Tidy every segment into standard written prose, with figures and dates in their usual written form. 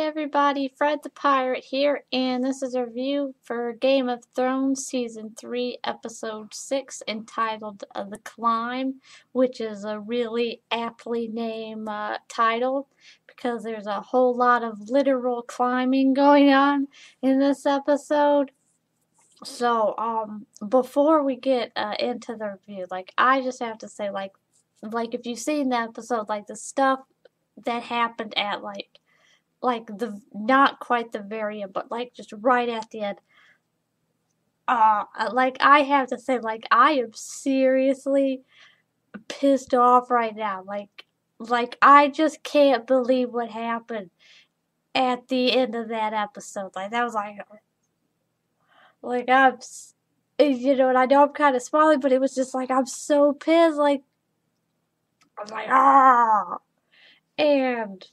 everybody, Fred the Pirate here, and this is a review for Game of Thrones Season 3, Episode 6, entitled The Climb, which is a really aptly named title because there's a whole lot of literal climbing going on in this episode. So, before we get into the review, I just have to say, if you've seen the episode, the stuff that happened at, the not quite the very end, but just right at the end. I have to say, I am seriously pissed off right now. I just can't believe what happened at the end of that episode. That was and I know I'm kind of smiling, but it was just I'm so pissed. I was ah, and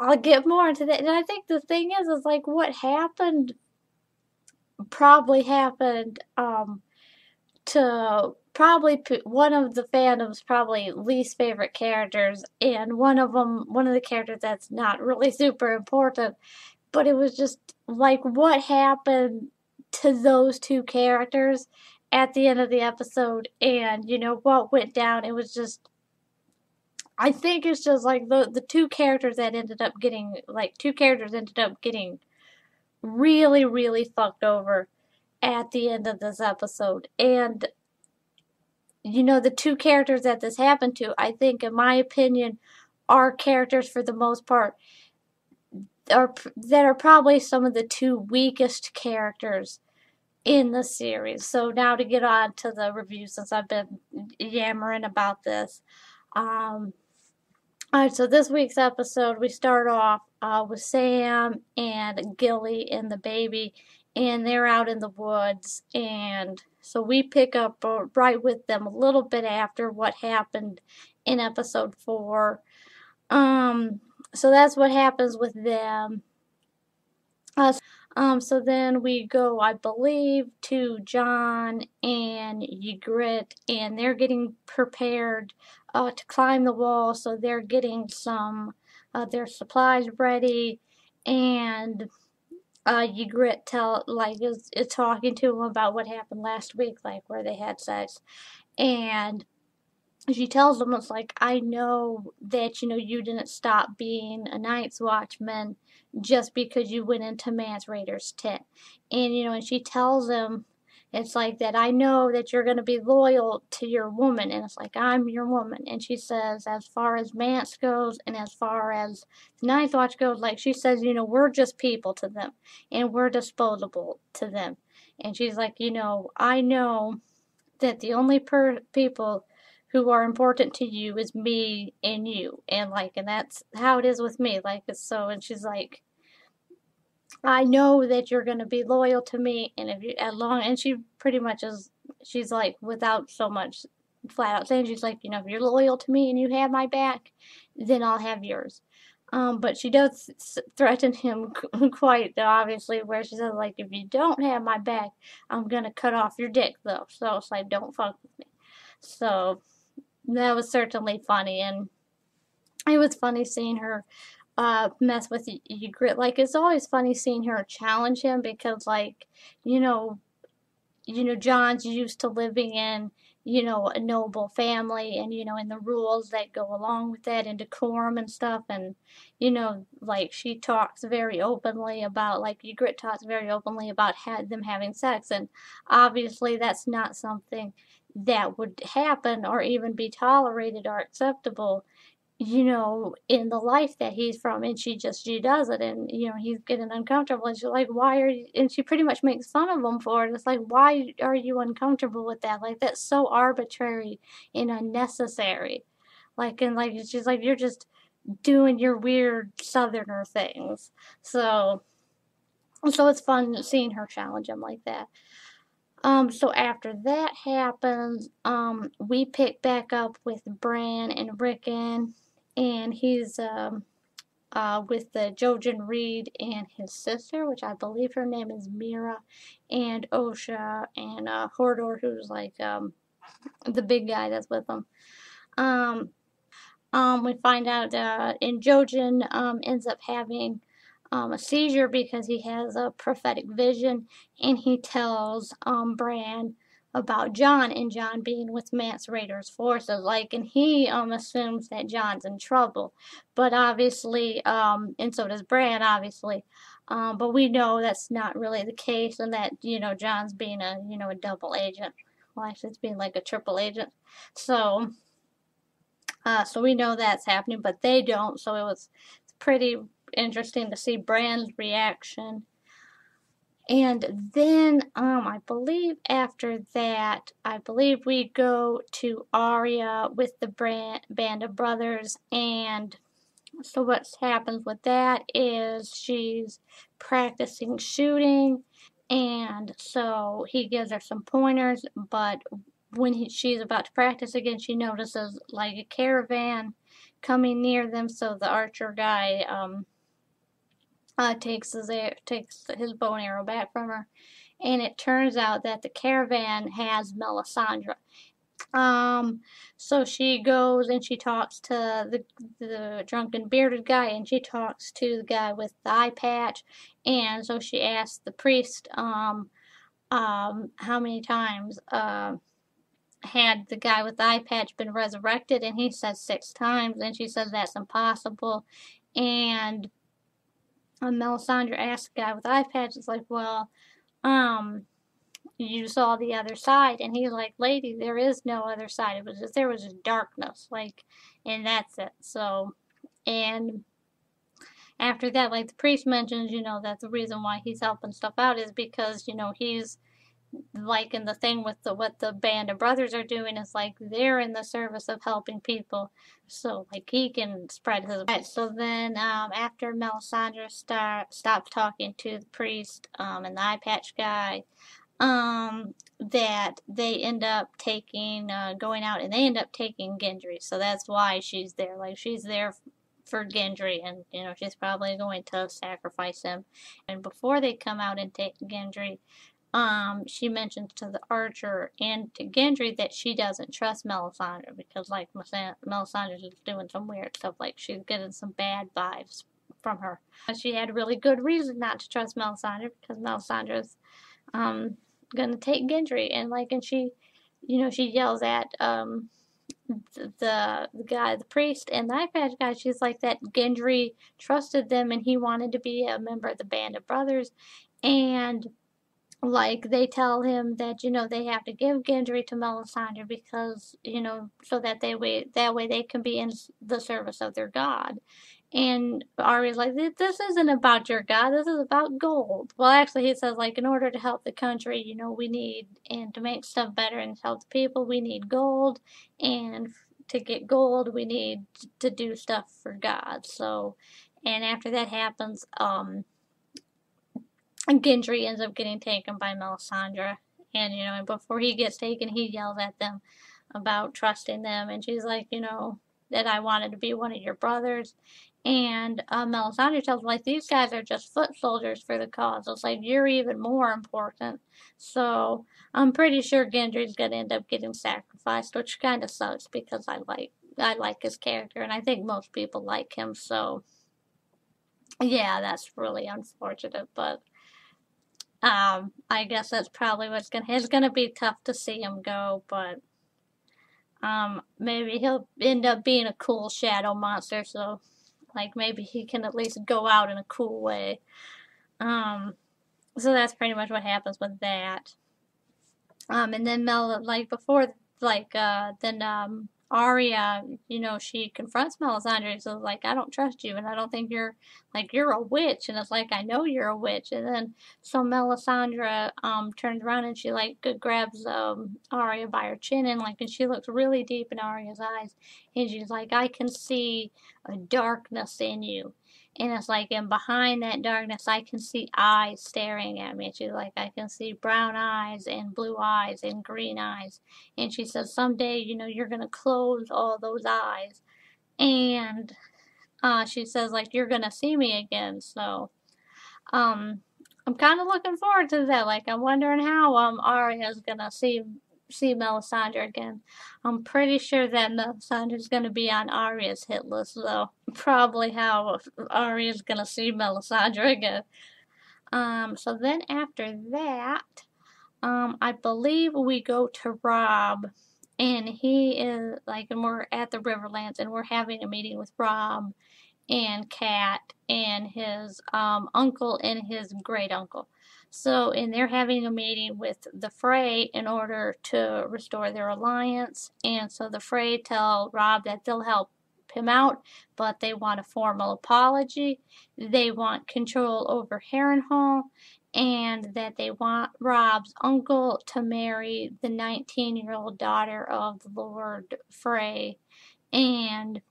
I'll get more into that. And I think the thing is what happened probably happened to probably one of the fandom's probably least favorite characters, and one of the characters that's not really super important, but it was just what happened to those two characters at the end of the episode, and what went down. It was just, I think it's just the two characters that ended up getting really, really fucked over at the end of this episode. And the two characters that this happened to, I think, in my opinion, are characters for the most part that are probably some of the two weakest characters in the series. So now to get on to the review, since I've been yammering about this. Alright, so this week's episode, we start off with Sam and Gilly and the baby, and they're out in the woods, and so we pick up right with them a little bit after what happened in episode 4. So that's what happens with them. So then we go, I believe, to Jon and Ygritte, and they're getting prepared to climb the wall, so they're getting some their supplies ready, and Ygritte is talking to him about what happened last week, where they had sex, and she tells him, it's I know that, you didn't stop being a Night's Watchman just because you went into Mance Rayder's tent. And, and she tells him, it's that I know that you're going to be loyal to your woman. And it's I'm your woman. And she says, as far as Mance goes and as far as the Night's Watch goes, she says, we're just people to them. And we're disposable to them. And she's I know that the only people who are important to you is me and you, and and that's how it is with me, and she's I know that you're going to be loyal to me, and if you and she pretty much is, she's without so much flat out saying, she's if you're loyal to me and you have my back, then I'll have yours. But she does threaten him quite obviously, where she says if you don't have my back, I'm gonna cut off your dick though, so it's don't fuck with me. So that was certainly funny, and it was funny seeing her mess with Ygritte. It's always funny seeing her challenge him, because Jon's used to living in a noble family, and and the rules that go along with that, and decorum and stuff, and she talks very openly about Ygritte talks very openly about them having sex, and obviously that's not something that would happen or even be tolerated or acceptable in the life that he's from. And she does it, and he's getting uncomfortable, and she's why are you, and she pretty much makes fun of him for it. It's why are you uncomfortable with that? That's so arbitrary and unnecessary. And she's you're just doing your weird southerner things. So it's fun seeing her challenge him like that. So after that happens, we pick back up with Bran and Rickon, and he's with the Jojen Reed and his sister, which I believe her name is Mira, and Osha, and Hodor, who's the big guy that's with them. We find out and Jojen ends up having a seizure because he has a prophetic vision, and he tells Bran about Jon, and Jon being with Mance Rayder's forces, like, and he assumes that Jon's in trouble, but obviously, and so does Bran, obviously, but we know that's not really the case, and that Jon's being a double agent, well, actually, it's being like a triple agent, so. So we know that's happening, but they don't. So it's pretty interesting to see Bran's reaction. And then I believe after that, I believe we go to Arya with the band of brothers. And so what happens with that is she's practicing shooting. And so he gives her some pointers, but when she's about to practice again, she notices like a caravan coming near them. So the archer guy takes his bow and arrow back from her, and it turns out that the caravan has Melisandre. Um, so she goes and she talks to the drunken bearded guy, and she talks to the guy with the eye patch, and so she asks the priest how many times had the guy with the eye patch been resurrected, and he says 6 times, and she says that's impossible. And Melisandre asked the guy with the eye patch, it's like, well, you saw the other side, and he's like, lady, there is no other side. There was just darkness, like, and that's it. So, and after that, like the priest mentions, that the reason why he's helping stuff out is because he's like in the thing with what the band of brothers are doing is like they're in the service of helping people, so like he can spread his. Right, so then after Melisandre stops talking to the priest and the eye patch guy, that they end up taking going out, and they end up taking Gendry, so that's why she's there, like she's there for Gendry, and she's probably going to sacrifice him. And before they come out and take Gendry, she mentions to the archer and to Gendry that she doesn't trust Melisandre because, like, Melisandre's just doing some weird stuff. Like, she's getting some bad vibes from her. She had really good reason not to trust Melisandre because Melisandre's gonna take Gendry, and she, she yells at the guy, the priest, and the eye patch guy. She's like that Gendry trusted them, and he wanted to be a member of the band of brothers, and like they tell him that they have to give Gendry to Melisandre because so that that way they can be in the service of their god. And Arya's like, this isn't about your god, this is about gold. Well, actually, he says, like, in order to help the country, we need, and to make stuff better and to help the people, we need gold, and to get gold, we need to do stuff for God. So, and after that happens, Gendry ends up getting taken by Melisandre, and before he gets taken, he yells at them about trusting them, and she's like, that I wanted to be one of your brothers, and Melisandre tells him, like, these guys are just foot soldiers for the cause. It's like, you're even more important. So I'm pretty sure Gendry's gonna end up getting sacrificed, which kind of sucks because I like his character, and I think most people like him. So yeah, that's really unfortunate, but. I guess that's probably it's gonna be tough to see him go, but maybe he'll end up being a cool shadow monster, so like maybe he can at least go out in a cool way. So that's pretty much what happens with that. And then like before, like then Arya, she confronts Melisandre and says, like, I don't trust you, and I don't think you're a witch, and it's like, I know you're a witch. And then so Melisandre turns around and she like grabs Arya by her chin, and she looks really deep in Arya's eyes, and she's like, I can see a darkness in you. And it's like, and behind that darkness, I can see eyes staring at me. She's like, I can see brown eyes and blue eyes and green eyes. And she says, someday, you're going to close all those eyes. And she says, like, you're going to see me again. So, I'm kind of looking forward to that. Like, I'm wondering how Arya's going to see see Melisandre again. I'm pretty sure that Melisandre's gonna be on Arya's hit list, though. Probably how Arya's gonna see Melisandre again. So then after that, I believe we go to Robb, and he is like, and we're at the Riverlands, and we're having a meeting with Robb and Cat and his uncle and his great uncle. So, and they're having a meeting with the Frey in order to restore their alliance. And so the Frey tell Robb that they'll help him out, but they want a formal apology. They want control over Harrenhal, and that they want Robb's uncle to marry the 19-year-old daughter of Lord Frey, and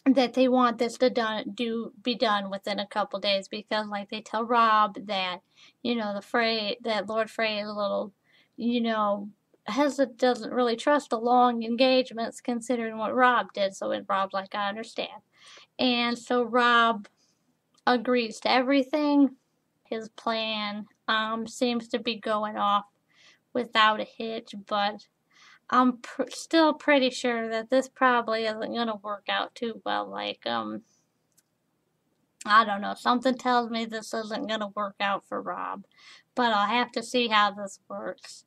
that they want this to be done within a couple days, because like they tell Robb that that Lord Frey is a little doesn't really trust the long engagements considering what Robb did. So when Robb's like, I understand, and so Robb agrees to everything. His plan seems to be going off without a hitch, but I'm still pretty sure that this probably isn't gonna work out too well. Like, I don't know. Something tells me this isn't gonna work out for Robb, but I'll have to see how this works.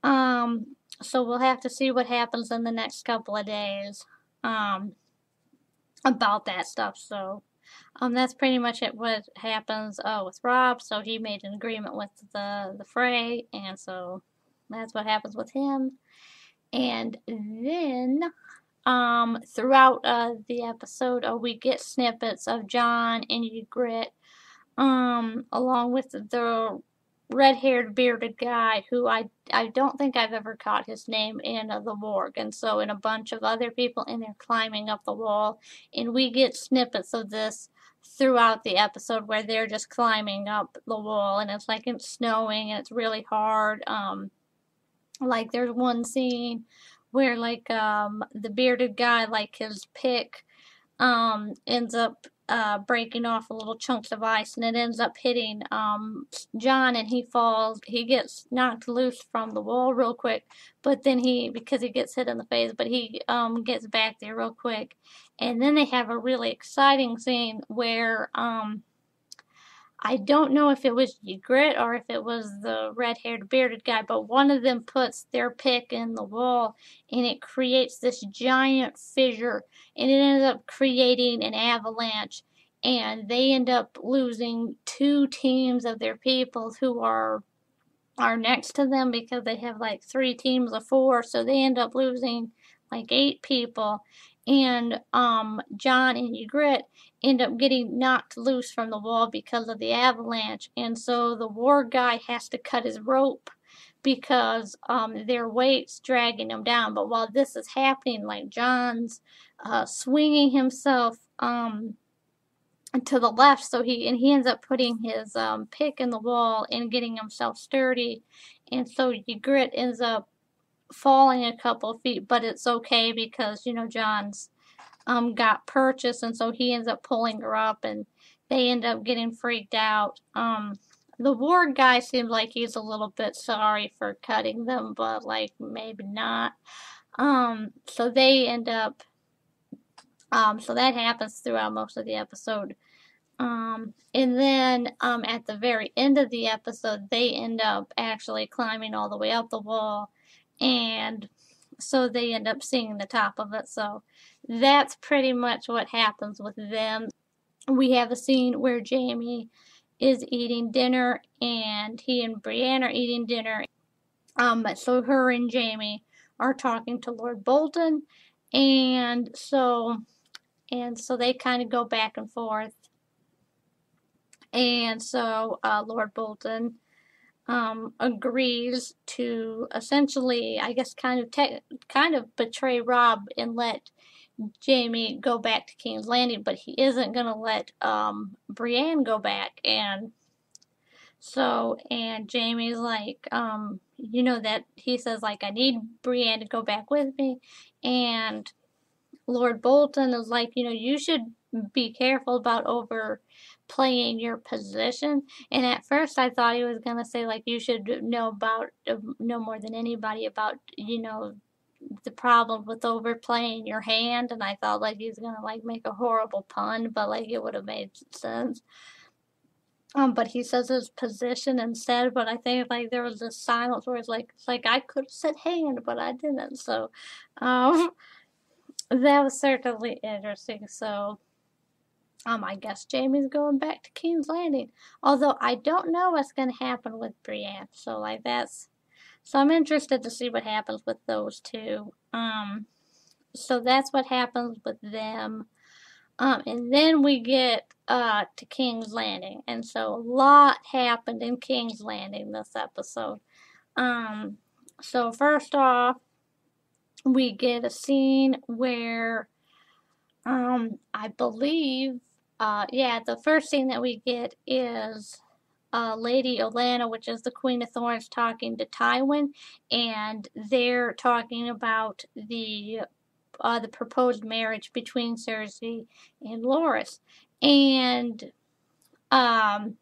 So we'll have to see what happens in the next couple of days, about that stuff. So, that's pretty much it. What happens with Robb? So he made an agreement with the Frey, and so that's what happens with him. And then, throughout the episode, we get snippets of Jon and Ygritte, along with the red-haired bearded guy who I don't think I've ever caught his name in the Morgue, and so in a bunch of other people, and they're climbing up the wall, and we get snippets of this throughout the episode where they're just climbing up the wall, and it's like it's snowing and it's really hard. Like there's one scene where like the bearded guy, like his pick ends up breaking off little chunks of ice, and it ends up hitting Jon, and he falls. He gets knocked loose from the wall real quick, but then because he gets hit in the face, but he gets back there real quick, and then they have a really exciting scene where I don't know if it was Ygritte or if it was the red-haired bearded guy, but one of them puts their pick in the wall, and it creates this giant fissure, and it ends up creating an avalanche, and they end up losing 2 teams of their people who are next to them, because they have like 3 teams of 4, so they end up losing like 8 people, and Jon and Ygritte end up getting knocked loose from the wall because of the avalanche, and so the war guy has to cut his rope because their weight's dragging him down. But while this is happening, like Jon's swinging himself to the left, so he ends up putting his pick in the wall and getting himself sturdy, and so Ygritte ends up falling a couple feet, but it's okay because Jon's got purchase, and so he ends up pulling her up, and they end up getting freaked out. The ward guy seems like he's a little bit sorry for cutting them, but like maybe not. So they end up so that happens throughout most of the episode. And then at the very end of the episode, they end up actually climbing all the way up the wall, and so they end up seeing the top of it. So that's pretty much what happens with them. We have a scene where Jaime is eating dinner, and he and Brienne are eating dinner. So her and Jaime are talking to Lord Bolton, and so they kind of go back and forth. And so Lord Bolton agrees to essentially, I guess, kind of betray Robb and let Jaime go back to King's Landing, but he isn't gonna let Brienne go back. And Jaime's like, that he says like, I need Brienne to go back with me, and Lord Bolton is like, you should be careful about overplaying your position. And at first I thought he was going to say, like, you should know more than anybody about, the problem with overplaying your hand. And I thought, like, he's going to, like, make a horrible pun, but, like, it would have made sense. But he says his position instead, but I think, like, there was this silence where it's like I could have said hand, but I didn't. So, um, that was certainly interesting. So, I guess Jaime's going back to King's Landing. Although I don't know what's going to happen with Brienne. So, like, so I'm interested to see what happens with those two. So that's what happens with them. And then we get to King's Landing. And so a lot happened in King's Landing this episode. So first off, we get a scene where I believe the first scene that we get is Lady Olenna, which is the Queen of Thorns, talking to Tywin, and they're talking about the proposed marriage between Cersei and Loras. And Lady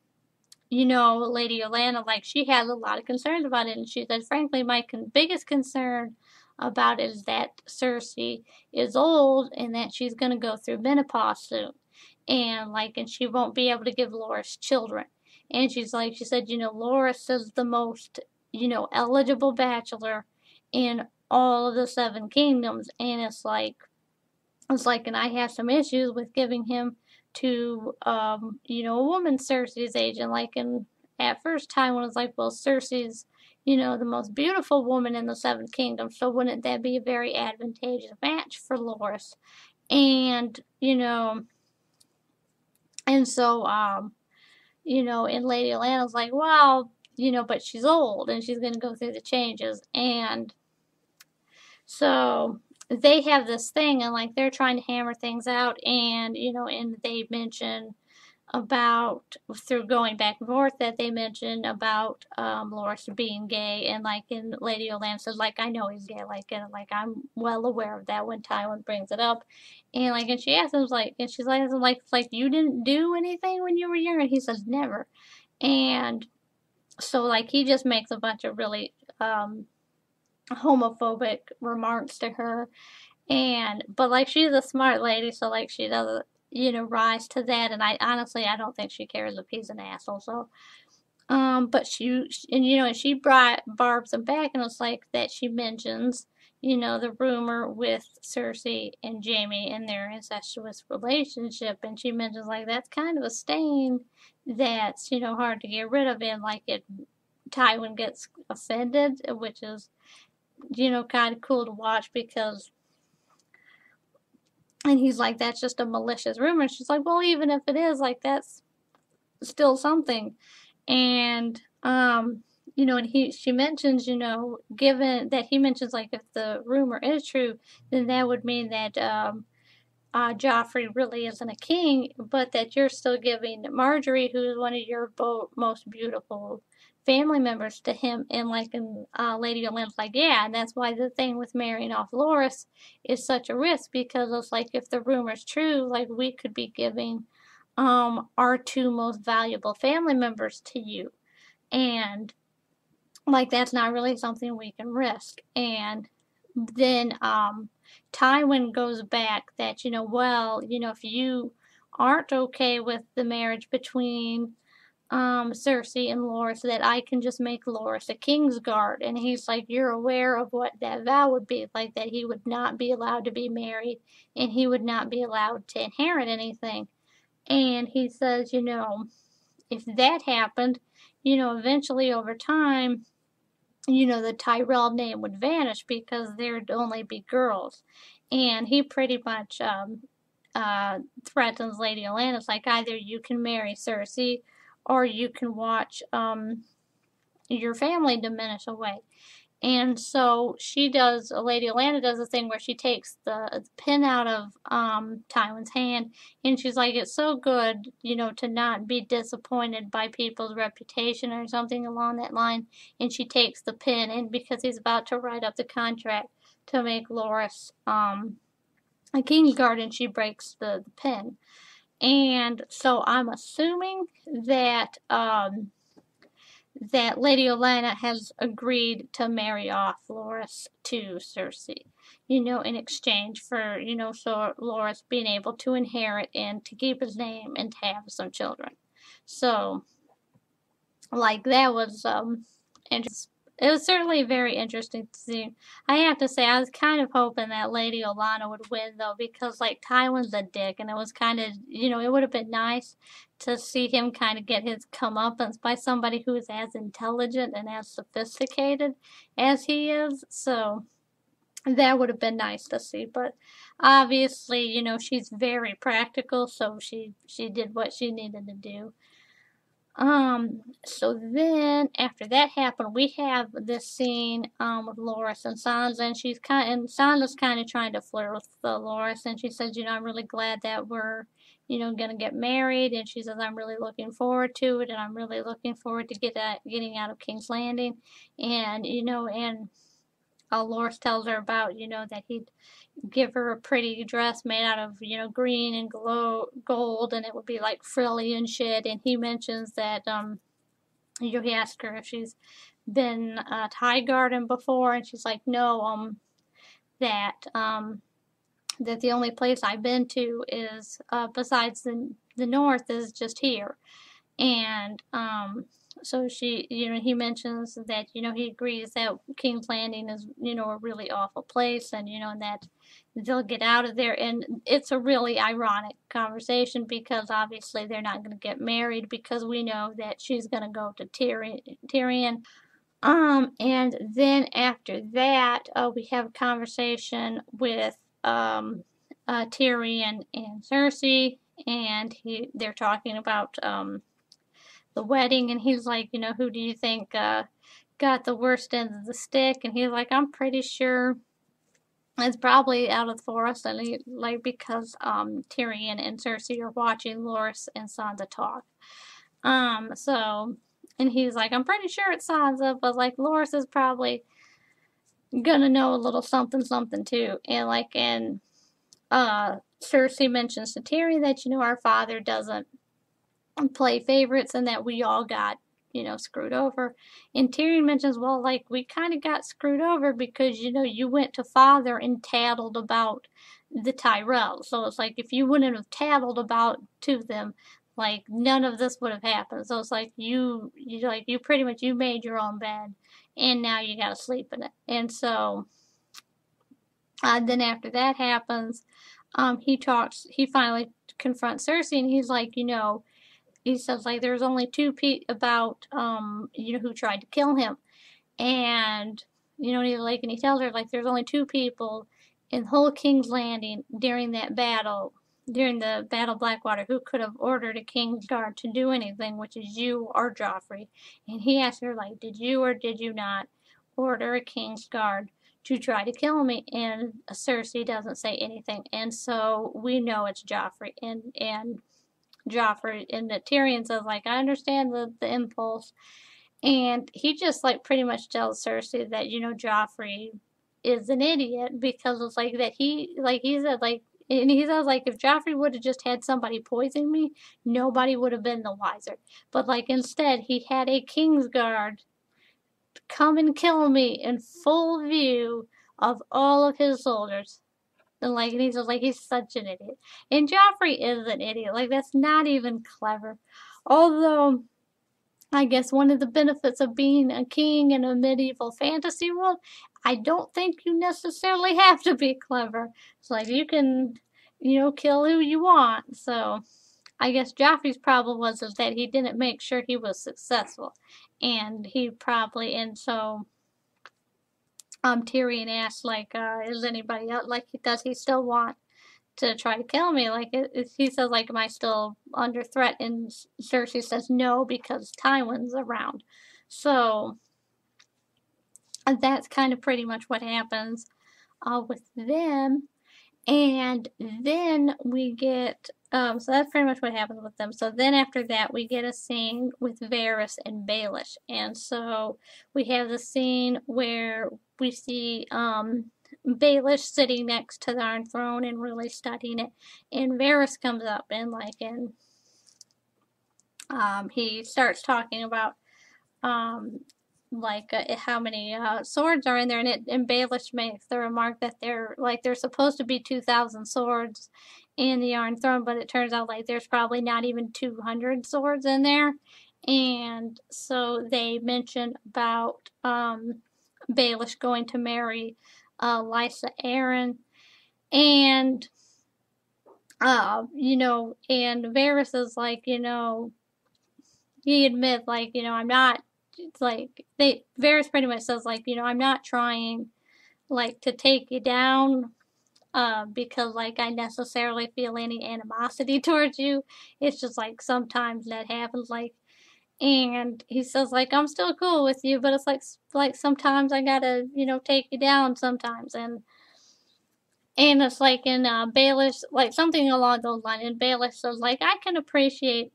Olenna, like, she has a lot of concerns about it, and she said, frankly, my biggest concern about it is that Cersei is old and that she's going to go through menopause soon, and she won't be able to give Loras children. And she said, Loras is the most, eligible bachelor in all of the Seven Kingdoms, and it's like, and I have some issues with giving him to, a woman Cersei's age, and at first Tywin was like, well, Cersei's, the most beautiful woman in the Seven Kingdoms, so wouldn't that be a very advantageous match for Loras? And, and so, and Lady Olenna's like, well, but she's old and she's going to go through the changes. And so they have this thing, and like they're trying to hammer things out, and and they mention about, through going back and forth, that they mention about Loras being gay, and Lady Olenna says, like, I know he's gay, and I'm well aware of that when Tywin brings it up, and she asks him, and she's like, you didn't do anything when you were young, and he says never. And so he just makes a bunch of really homophobic remarks to her, but she's a smart lady, so she doesn't rise to that, and I honestly don't think she cares if he's an asshole. So but she barbs him back, and it's like that she mentions the rumor with Cersei and Jaime and their incestuous relationship, and she mentions that's kind of a stain that's hard to get rid of, and Tywin gets offended, which is kind of cool to watch, because, and he's like, that's just a malicious rumor. And she's like, well, even if it is, that's still something. And and she mentions, given that he mentions, if the rumor is true, then that would mean that Joffrey really isn't a king, but that you're still giving Marjorie, who's one of your most beautiful family members, to him. And Lady Olenna's like, yeah, and that's why the thing with marrying off Loras is such a risk, because it's if the rumor's true, we could be giving our two most valuable family members to you, and that's not really something we can risk. And then Tywin goes back that, well, if you aren't okay with the marriage between Cersei and Loras, that I can just make Loras a Kingsguard. And he's like, you're aware of what that vow would be, that he would not be allowed to be married, and he would not be allowed to inherit anything. And he says, if that happened, eventually over time, the Tyrell name would vanish, because there'd only be girls. And he pretty much threatens Lady Olenna. It's like, either you can marry Cersei, or you can watch your family diminish away. And so Lady Olenna does a thing where she takes the pin out of Tywin's hand, and she's like, it's so good, to not be disappointed by people's reputation, or something along that line. And she takes the pin, and because he's about to write up the contract to make Loras a Kingsguard, and she breaks the pin. And so I'm assuming that that Lady Olenna has agreed to marry off Loras to Cersei, in exchange for, so Loras being able to inherit and to keep his name and to have some children. So, like, that was interesting. It was certainly very interesting to see. I have to say, I was kind of hoping that Lady Olenna would win, though, because, like, Tywin's a dick, and it was kind of, it would have been nice to see him kind of get his comeuppance by somebody who's as intelligent and as sophisticated as he is. So, that would have been nice to see. But obviously, she's very practical, so she did what she needed to do. So then after that happened, we have this scene with Loras and Sansa, and Sansa's kind of trying to flirt with Loras, and she says, I'm really glad that we're, gonna get married, and she says, I'm really looking forward to it, and I'm really looking forward to getting out of King's Landing, and Loras tells her about, that he'd give her a pretty dress made out of, green and gold, and it would be like frilly and shit. And he mentions that, he asked her if she's been to Highgarden before, and she's like, no, that the only place I've been to is, besides the north, is just here. And, so he mentions that, he agrees that King's Landing is, a really awful place, and, and that they'll get out of there. And it's a really ironic conversation because obviously they're not going to get married because we know that she's going to go to Tyrion. And then after that, we have a conversation with, Tyrion and Cersei, and they're talking about, the wedding, and he's like, who do you think got the worst end of the stick? And he's like, I'm pretty sure it's probably out of the forest, and because Tyrion and Cersei are watching Loras and Sansa talk. So, and he's like, I'm pretty sure it's Sansa, but like Loras is probably gonna know a little something something too. And Cersei mentions to Tyrion that our father doesn't play favorites and that we all got screwed over. And Tyrion mentions, well, like, we kind of got screwed over because you went to father and tattled about the Tyrells. So it's like, if you wouldn't have tattled about to them, like, none of this would have happened. So it's like you pretty much, you made your own bed and now you gotta sleep in it. And so then after that happens, he finally confronts Cersei, and he's like, he says, like, there's only two about, who tried to kill him. And, and he tells her, like, there's only two people in the whole King's Landing during the Battle of Blackwater, who could have ordered a Kingsguard to do anything, which is you or Joffrey. And he asked her, like, did you or did you not order a Kingsguard to try to kill me? And Cersei doesn't say anything. And so we know it's Joffrey. And Joffrey, and that Tyrion says, like, I understand the impulse, and he just, like, pretty much tells Cersei that Joffrey is an idiot because it's like that he said, like, and he says, like, if Joffrey would have just had somebody poison me, nobody would have been the wiser. But like, instead he had a Kingsguard come and kill me in full view of all of his soldiers. And he's just like, he's such an idiot. And Joffrey is an idiot. Like, that's not even clever. Although, I guess one of the benefits of being a king in a medieval fantasy world, I don't think you necessarily have to be clever. It's like, you can, kill who you want. So, I guess Joffrey's problem was that he didn't make sure he was successful. And so Tyrion asked, like, is anybody else, like, does he still want to try to kill me? Like, he says, like, am I still under threat? And Cersei says no, because Tywin's around. So that's kind of pretty much what happens with them. And then we get, so that's pretty much what happens with them. So then after that, we get a scene with Varys and Baelish. And so we have the scene where we see Baelish sitting next to the Iron Throne and really studying it, and Varys comes up and he starts talking about how many swords are in there, and Baelish makes the remark that there's supposed to be 2,000 swords in the Iron Throne, but it turns out there's probably not even 200 swords in there. And so they mention about Baelish going to marry Lysa Arryn, and and Varys is he admits I'm not Varys pretty much says I'm not trying to take you down because I necessarily feel any animosity towards you. It's just sometimes that happens and he says I'm still cool with you, but it's sometimes I gotta take you down sometimes. And it's in Baelish something along those lines, and Baelish says I can appreciate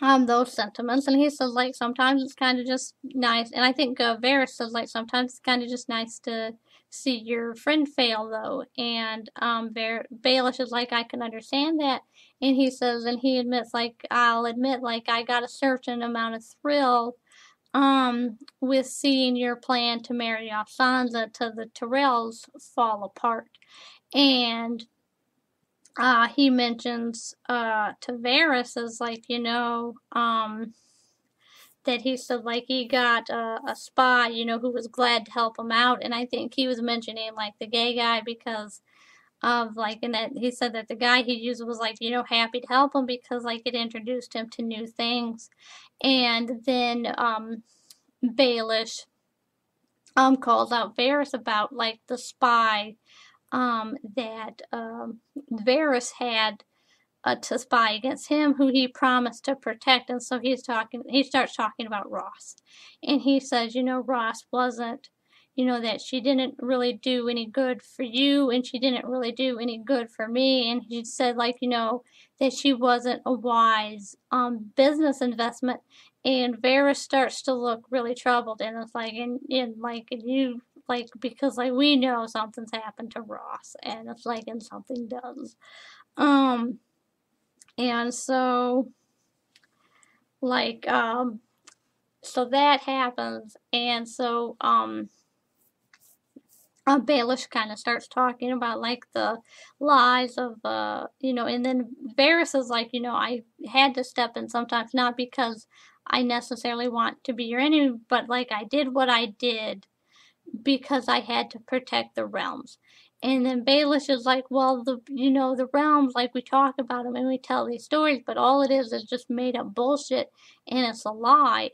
those sentiments, and he says sometimes it's kind of just nice, and I think Varys says sometimes it's kind of just nice to see your friend fail though, and Baelish is I can understand that, and he says, and he admits I'll admit I got a certain amount of thrill with seeing your plan to marry off Sansa to the Tyrells fall apart. And he mentions to Varys as that he said he got a spy who was glad to help him out, and I think he was mentioning the gay guy because of and that he said that the guy he used was happy to help him because it introduced him to new things. And then Baelish calls out Varys about the spy that Varys had to spy against him, who he promised to protect. And so he starts talking about Ross, and he says, Ross wasn't, that she didn't really do any good for you, and she didn't really do any good for me. And he said, that she wasn't a wise business investment. And Varys starts to look really troubled, and it's because we know something's happened to Ross, and it's and something does. And so so that happens, and so Baelish kind of starts talking about the lies of and then Varys is I had to step in sometimes, not because I necessarily want to be your enemy, but I did what I did because I had to protect the realms. And then Baelish is well, the realms, we talk about them and we tell these stories, but all it is just made up bullshit, and it's a lie.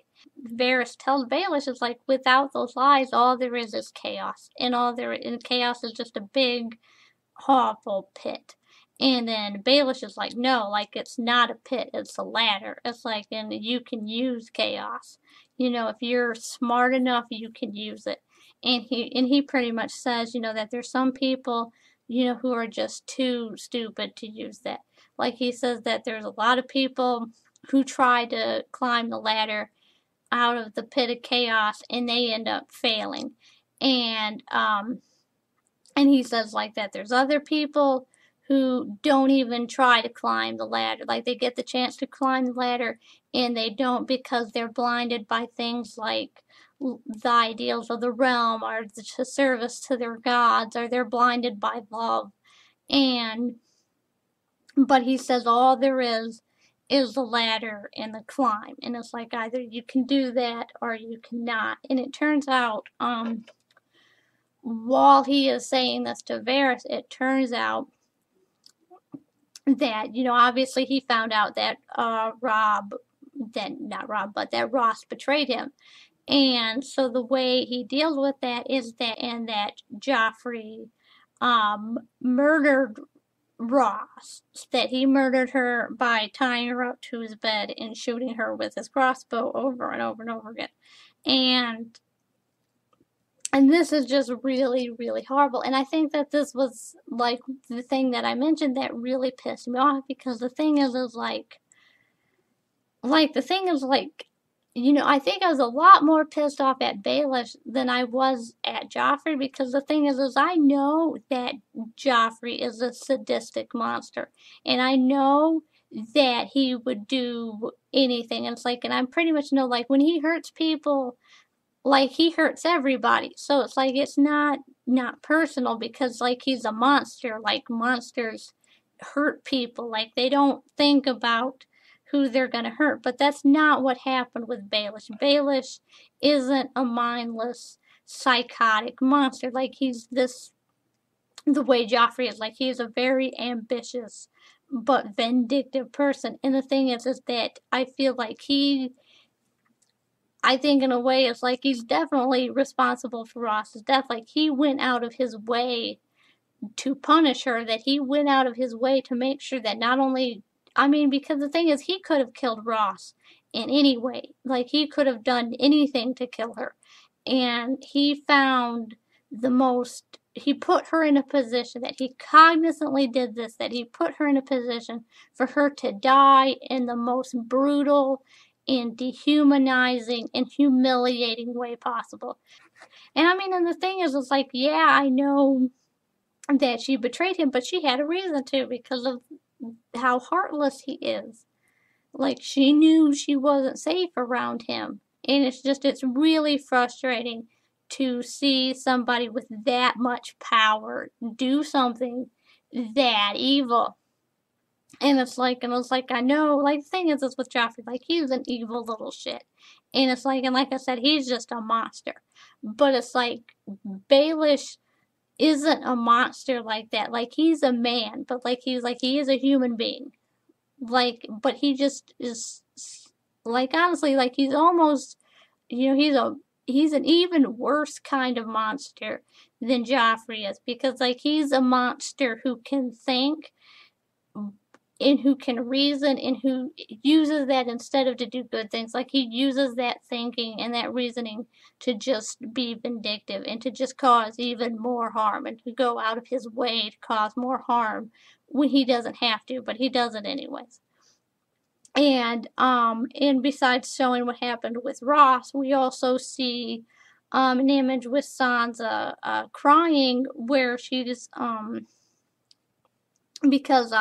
Varys tells Baelish is without those lies, all there is chaos, and chaos is just a big, awful pit. And then Baelish is no, it's not a pit, it's a ladder. It's and you can use chaos. If you're smart enough, you can use it. And he pretty much says, that there's some people, who are just too stupid to use that. He says that there's a lot of people who try to climb the ladder out of the pit of chaos, and they end up failing. And he says that there's other people who don't even try to climb the ladder. They get the chance to climb the ladder, and they don't because they're blinded by things the ideals of the realm, or the service to their gods, or they're blinded by love. But he says all there is the ladder and the climb, and it's either you can do that or you cannot. And it turns out while he is saying this to Varys, it turns out that obviously he found out that that Ross betrayed him. And so the way he deals with that is that Joffrey murdered Ross, that he murdered her by tying her up to his bed and shooting her with his crossbow over and over and over again. And this is just really, really horrible. And I think that this was the thing that I mentioned that really pissed me off, because the thing is I think I was a lot more pissed off at Baelish than I was at Joffrey, because the thing is I know that Joffrey is a sadistic monster, and I know that he would do anything. And it's like, and I pretty much know, like, when he hurts people, like, he hurts everybody. So it's like, it's not personal, because like, he's a monster. Like, monsters hurt people. Like, they don't think about who they're gonna hurt. But that's not what happened with Baelish. Baelish isn't a mindless psychotic monster. Like, he's this, the way Joffrey is, like, he's a very ambitious but vindictive person. And the thing is that I feel like I think in a way it's like he's definitely responsible for Ross's death. Like, he went out of his way to punish her, that he went out of his way to make sure that not only, I mean, because the thing is, he could have killed Ross in any way. Like, he could have done anything to kill her. And he found the most, he put her in a position, that he cognizantly did this, that he put her in a position for her to die in the most brutal and dehumanizing and humiliating way possible. And I mean, and the thing is, it's like, yeah, I know that she betrayed him, but she had a reason to, because of how heartless he is. Like, she knew she wasn't safe around him. And it's really frustrating to see somebody with that much power do something that evil. And it's like, I know, like, the thing is with Joffrey, like, he's an evil little shit. And it's like, and like I said, he's just a monster. But it's like, Baelish isn't a monster like that. Like, he's a man, but like, he is a human being. Like, but he just is, like, honestly, like, he's almost, he's an even worse kind of monster than Joffrey is, because like, he's a monster who can think and who can reason, and who uses that instead of to do good things. Like, he uses that thinking and that reasoning to just be vindictive and to just cause even more harm, and to go out of his way to cause more harm when he doesn't have to, but he does it anyways. And besides showing what happened with Ross, we also see an image with Sansa crying, where she's because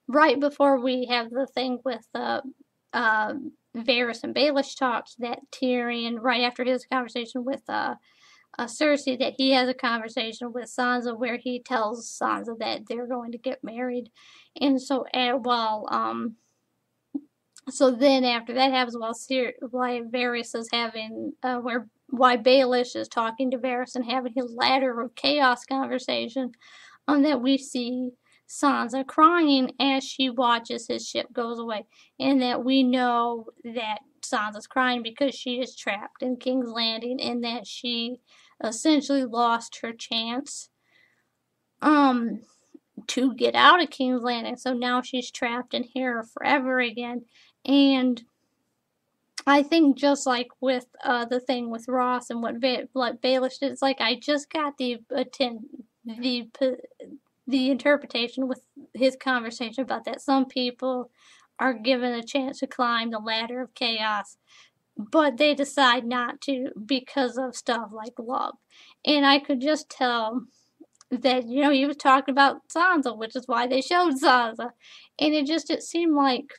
right before we have the thing with Varys and Baelish talks, that Tyrion, right after his conversation with Cersei, that he has a conversation with Sansa where he tells Sansa that they're going to get married. And so so then after that happens, while Varys is having why Baelish is talking to Varys and having his ladder of chaos conversation, that we see Sansa crying as she watches his ship goes away, and that we know that Sansa's crying because she is trapped in King's Landing, and that she essentially lost her chance to get out of King's Landing. So now she's trapped in here forever again. And I think, just like with the thing with Ross and what Baelish did, it's like, I just got the interpretation with his conversation about that some people are given a chance to climb the ladder of chaos, but they decide not to because of stuff like love. And I could just tell that, he was talking about Sansa, which is why they showed Sansa. And it seemed like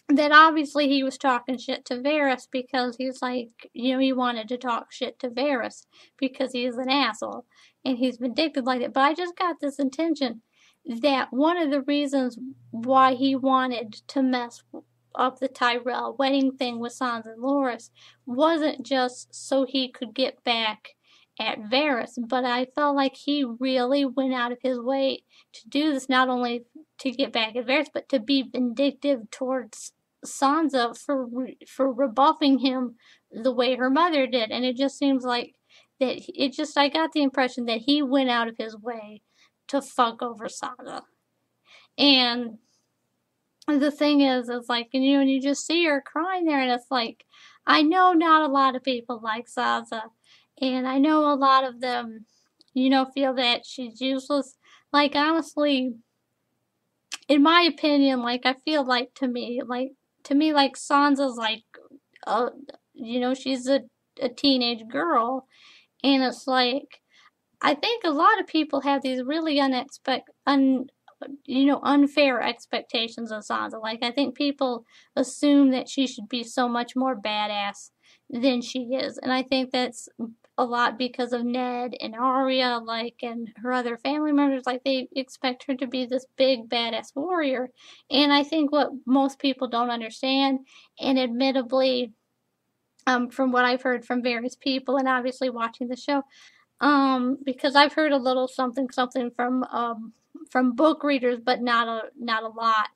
that obviously he was talking shit to Varys, because he's like, he wanted to talk shit to Varys because he's an asshole and he's vindictive like that. But I just got this intention that one of the reasons why he wanted to mess up the Tyrell wedding thing with Sansa and Loras wasn't just so he could get back at Varys, but I felt like he really went out of his way to do this, not only to get back at Varys, but to be vindictive towards Sansa for rebuffing him the way her mother did. And it just seems like that I got the impression that he went out of his way to fuck over Sansa. And the thing is, it's like, and you just see her crying there, and it's like, I know not a lot of people like Sansa, and I know a lot of them, feel that she's useless. Like, honestly, in my opinion, like, I feel like, to me, like, Sansa's like she's a teenage girl, and it's like, I think a lot of people have these really unfair expectations of Sansa. Like, I think people assume that she should be so much more badass than she is. And I think that's a lot because of Ned and Arya, like, and her other family members. Like, they expect her to be this big badass warrior. And I think what most people don't understand, and admittedly, from what I've heard from various people and obviously watching the show, because I've heard a little something from book readers, but not a lot.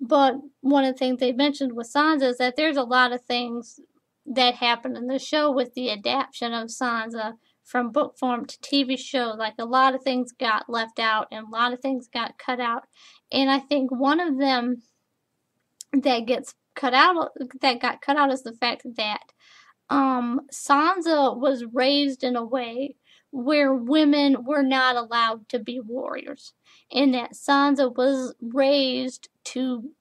But one of the things they mentioned with Sansa is that there's a lot of things that happened in the show with the adaptation of Sansa from book form to TV show. Like, a lot of things got left out and a lot of things got cut out. And I think one of them that got cut out is the fact that Sansa was raised in a way where women were not allowed to be warriors, and that Sansa was raised to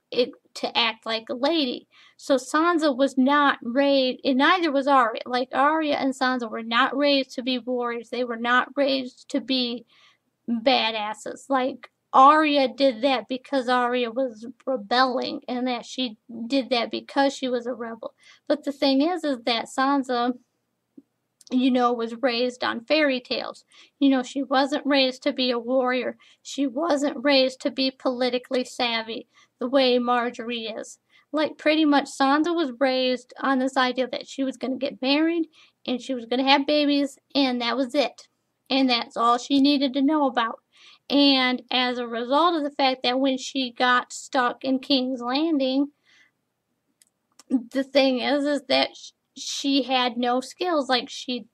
act like a lady. So Sansa was not raised, and neither was Arya. Like, Arya and Sansa were not raised to be warriors. They were not raised to be badasses. Like, Arya did that because Arya was rebelling, and that she did that because she was a rebel. But the thing is that Sansa, was raised on fairy tales. She wasn't raised to be a warrior. She wasn't raised to be politically savvy the way Marjorie is. Like, pretty much Sansa was raised on this idea that she was going to get married and she was going to have babies, and that was it. And that's all she needed to know about. And as a result of the fact that when she got stuck in King's Landing, the thing is that she had no skills. Like, she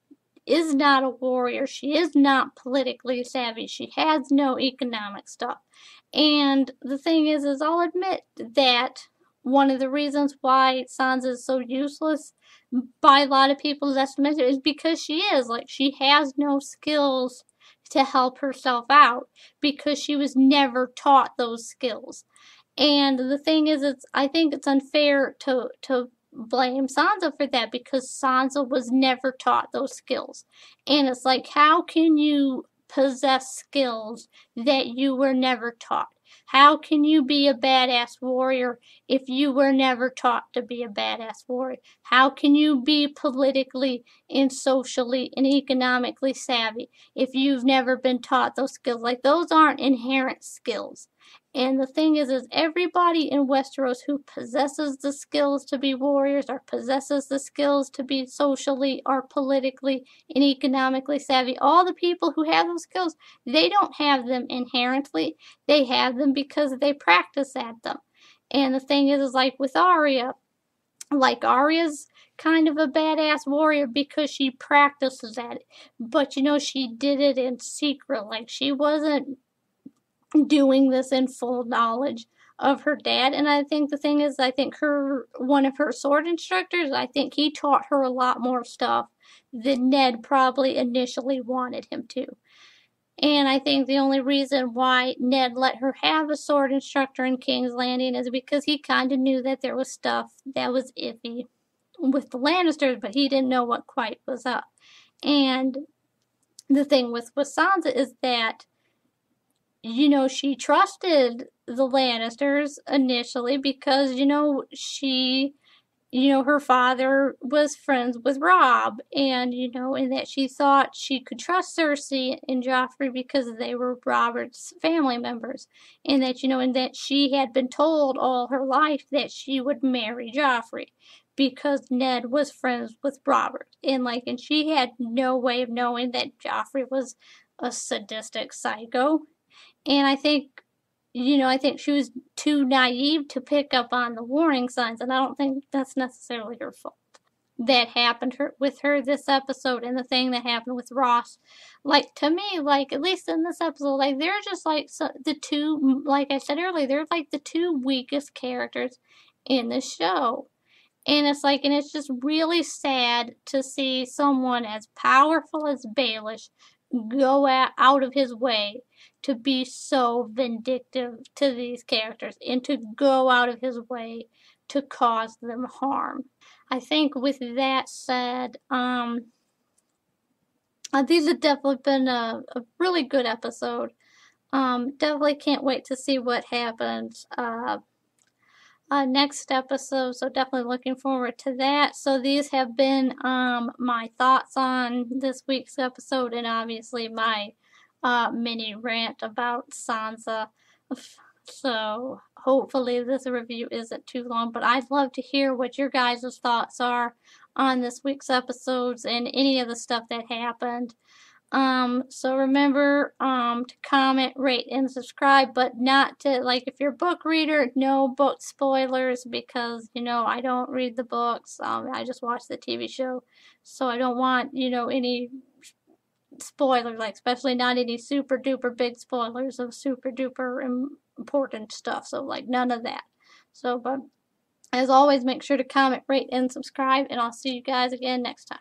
is not a warrior. She is not politically savvy. She has no economic stuff. And the thing is I'll admit that one of the reasons why Sansa is so useless by a lot of people's estimates is because she is. Like, she has no skills to help herself out because she was never taught those skills. And the thing is, I think it's unfair to blame Sansa for that because Sansa was never taught those skills. And it's like, how can you possess skills that you were never taught? How can you be a badass warrior if you were never taught to be a badass warrior? How can you be politically and socially and economically savvy if you've never been taught those skills? Like, those aren't inherent skills. And the thing is everybody in Westeros who possesses the skills to be warriors or possesses the skills to be socially or politically and economically savvy, all the people who have those skills, they don't have them inherently. They have them because they practice at them. And the thing is like with Arya, like, Arya's kind of a badass warrior because she practices at it. But, she did it in secret. Like, she wasn't doing this in full knowledge of her dad. And I think the thing is, I think one of her sword instructors, I think he taught her a lot more stuff than Ned probably initially wanted him to. And I think the only reason why Ned let her have a sword instructor in King's Landing is because he kind of knew that there was stuff that was iffy with the Lannisters, but he didn't know what quite was up. And the thing with Sansa is that, she trusted the Lannisters initially because, her father was friends with Robb, and, and that she thought she could trust Cersei and Joffrey because they were Robert's family members, and that, and that she had been told all her life that she would marry Joffrey because Ned was friends with Robert, and she had no way of knowing that Joffrey was a sadistic psycho. And I think, I think she was too naive to pick up on the warning signs, and I don't think that's necessarily her fault. That happened with her this episode, and the thing that happened with Ross, like, to me, like, at least in this episode, like, they're just like the two, like I said earlier, they're like the two weakest characters in the show. And it's like, and it's just really sad to see someone as powerful as Baelish go out of his way to be so vindictive to these characters and to go out of his way to cause them harm. I think with that said, these have definitely been a really good episode. Definitely can't wait to see what happens next episode, so definitely looking forward to that. So these have been my thoughts on this week's episode, and obviously my mini rant about Sansa. So hopefully this review isn't too long, but I'd love to hear what your guys' thoughts are on this week's episodes and any of the stuff that happened. So remember, to comment, rate, and subscribe, but not to, like, if you're a book reader, no book spoilers, because, I don't read the books, I just watch the TV show, so I don't want, any spoilers, like, especially not any super duper big spoilers of super duper important stuff, so, like, none of that. So, but, as always, make sure to comment, rate, and subscribe, and I'll see you guys again next time.